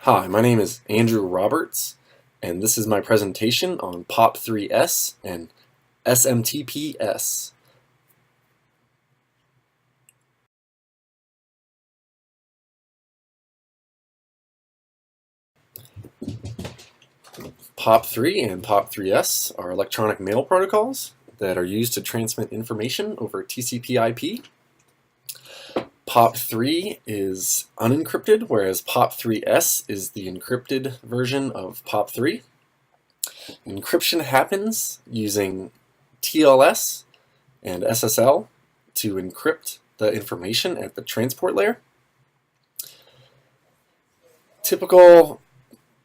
Hi, my name is Andrew Roberts, and this is my presentation on POP3S and SMTPS. POP3 and POP3S are electronic mail protocols that are used to transmit information over TCP/IP. POP3 is unencrypted, whereas POP3S is the encrypted version of POP3. Encryption happens using TLS and SSL to encrypt the information at the transport layer. Typical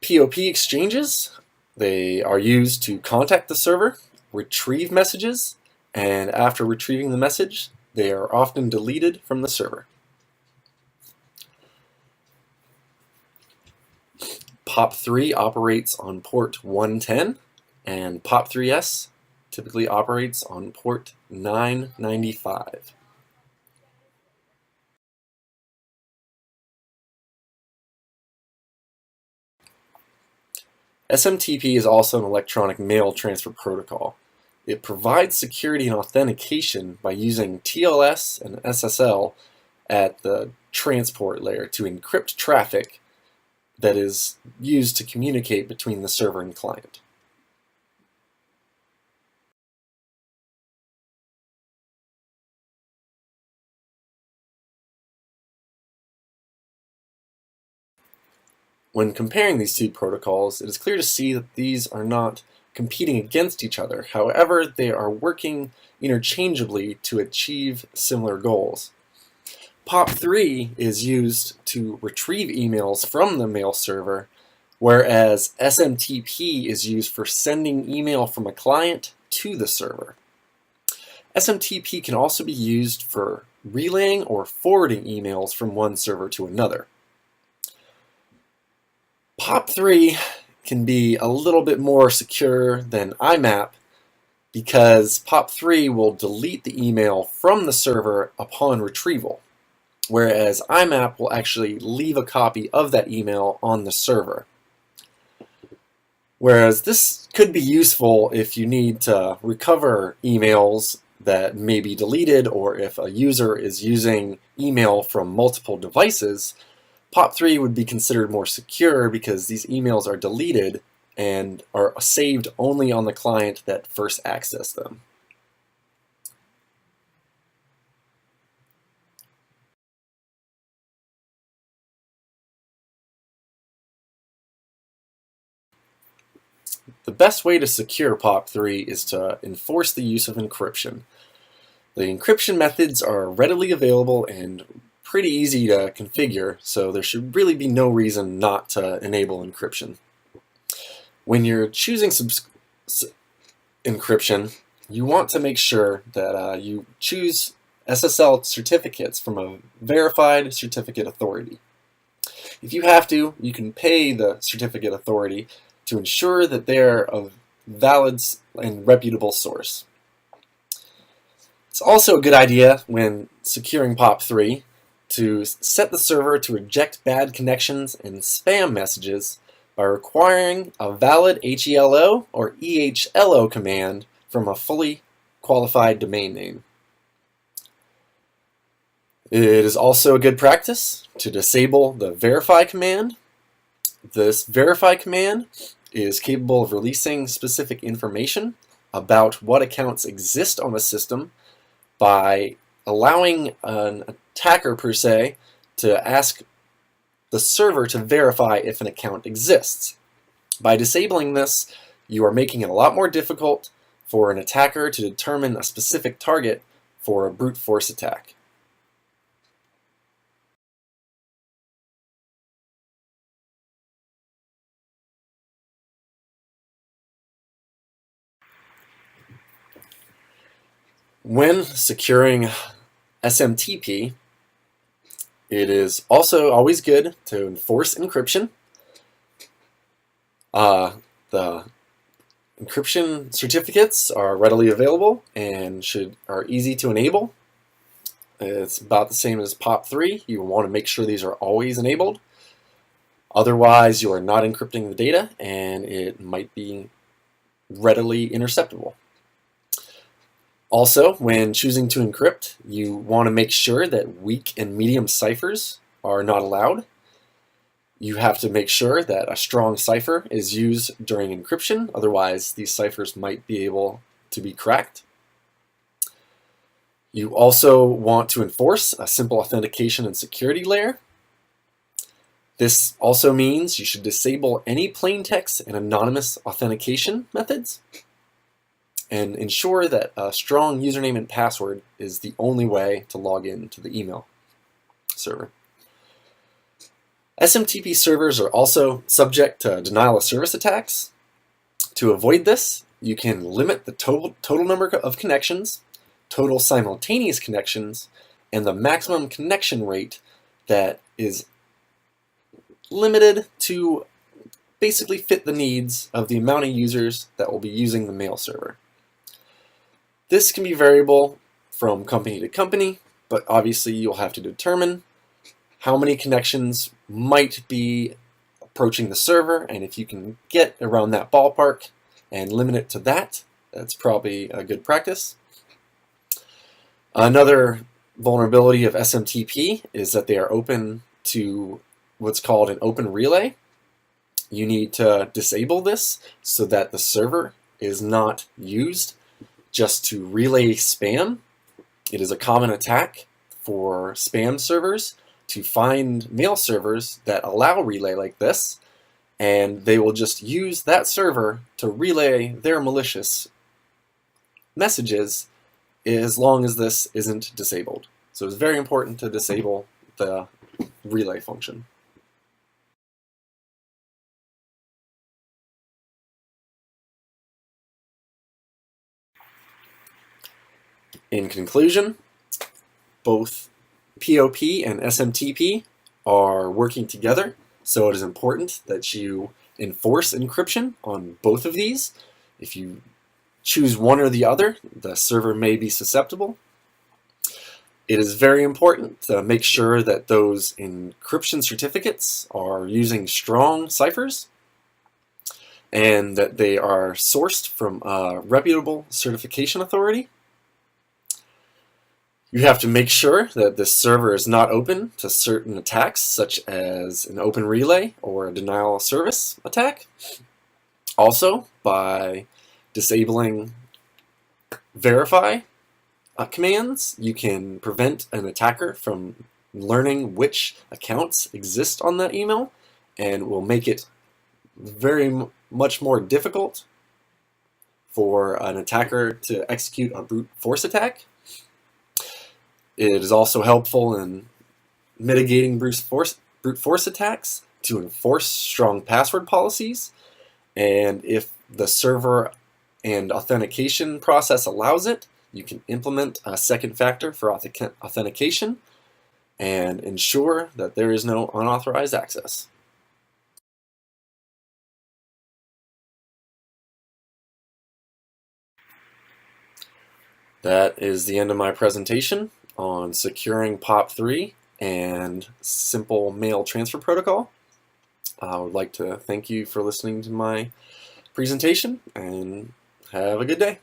POP exchanges, they are used to contact the server, retrieve messages, and after retrieving the message, they are often deleted from the server. POP3 operates on port 110, and POP3S typically operates on port 995. SMTP is also an electronic mail transfer protocol. It provides security and authentication by using TLS and SSL at the transport layer to encrypt traffic that is used to communicate between the server and client. When comparing these two protocols, it is clear to see that these are not competing against each other. However, they are working interchangeably to achieve similar goals. POP3 is used to retrieve emails from the mail server, whereas SMTP is used for sending email from a client to the server. SMTP can also be used for relaying or forwarding emails from one server to another. POP3 can be a little bit more secure than IMAP because POP3 will delete the email from the server upon retrieval, whereas IMAP will actually leave a copy of that email on the server. Whereas this could be useful if you need to recover emails that may be deleted, or if a user is using email from multiple devices. POP3 would be considered more secure because these emails are deleted and are saved only on the client that first accessed them. The best way to secure POP3 is to enforce the use of encryption. The encryption methods are readily available and pretty easy to configure, so there should really be no reason not to enable encryption. When you're choosing encryption, you want to make sure that you choose SSL certificates from a verified certificate authority. If you have to, you can pay the certificate authority to ensure that they're a valid and reputable source. It's also a good idea when securing POP3 to set the server to reject bad connections and spam messages by requiring a valid HELO or EHLO command from a fully qualified domain name. It is also a good practice to disable the verify command. This verify command is capable of releasing specific information about what accounts exist on the system by allowing an attacker, per se, to ask the server to verify if an account exists. By disabling this, you are making it a lot more difficult for an attacker to determine a specific target for a brute force attack. When securing SMTP, it is also always good to enforce encryption. The encryption certificates are readily available and are easy to enable. It's about the same as POP3. You want to make sure these are always enabled. Otherwise, you are not encrypting the data and it might be readily interceptable. Also, when choosing to encrypt, you want to make sure that weak and medium ciphers are not allowed. You have to make sure that a strong cipher is used during encryption, otherwise these ciphers might be able to be cracked. You also want to enforce a simple authentication and security layer. This also means you should disable any plain text and anonymous authentication methods and ensure that a strong username and password is the only way to log in to the email server. SMTP servers are also subject to denial of service attacks. To avoid this, you can limit the total number of connections, total simultaneous connections, and the maximum connection rate that is limited to basically fit the needs of the amount of users that will be using the mail server. This can be variable from company to company, but obviously you'll have to determine how many connections might be approaching the server, and if you can get around that ballpark and limit it to that, that's probably a good practice. Another vulnerability of SMTP is that they are open to what's called an open relay. You need to disable this so that the server is not used just to relay spam. It is a common attack for spam servers to find mail servers that allow relay like this, and they will just use that server to relay their malicious messages as long as this isn't disabled. So it's very important to disable the relay function. In conclusion, both POP and SMTP are working together, so it is important that you enforce encryption on both of these. If you choose one or the other, the server may be susceptible. It is very important to make sure that those encryption certificates are using strong ciphers and that they are sourced from a reputable certification authority. You have to make sure that this server is not open to certain attacks, such as an open relay or a denial of service attack. Also, by disabling verify commands, you can prevent an attacker from learning which accounts exist on that email, and will make it very much more difficult for an attacker to execute a brute force attack. It is also helpful in mitigating brute force attacks to enforce strong password policies, and if the server and authentication process allows it, you can implement a second factor for authentication and ensure that there is no unauthorized access. That is the end of my presentation on securing POP3 and simple mail transfer protocol. I would like to thank you for listening to my presentation and have a good day.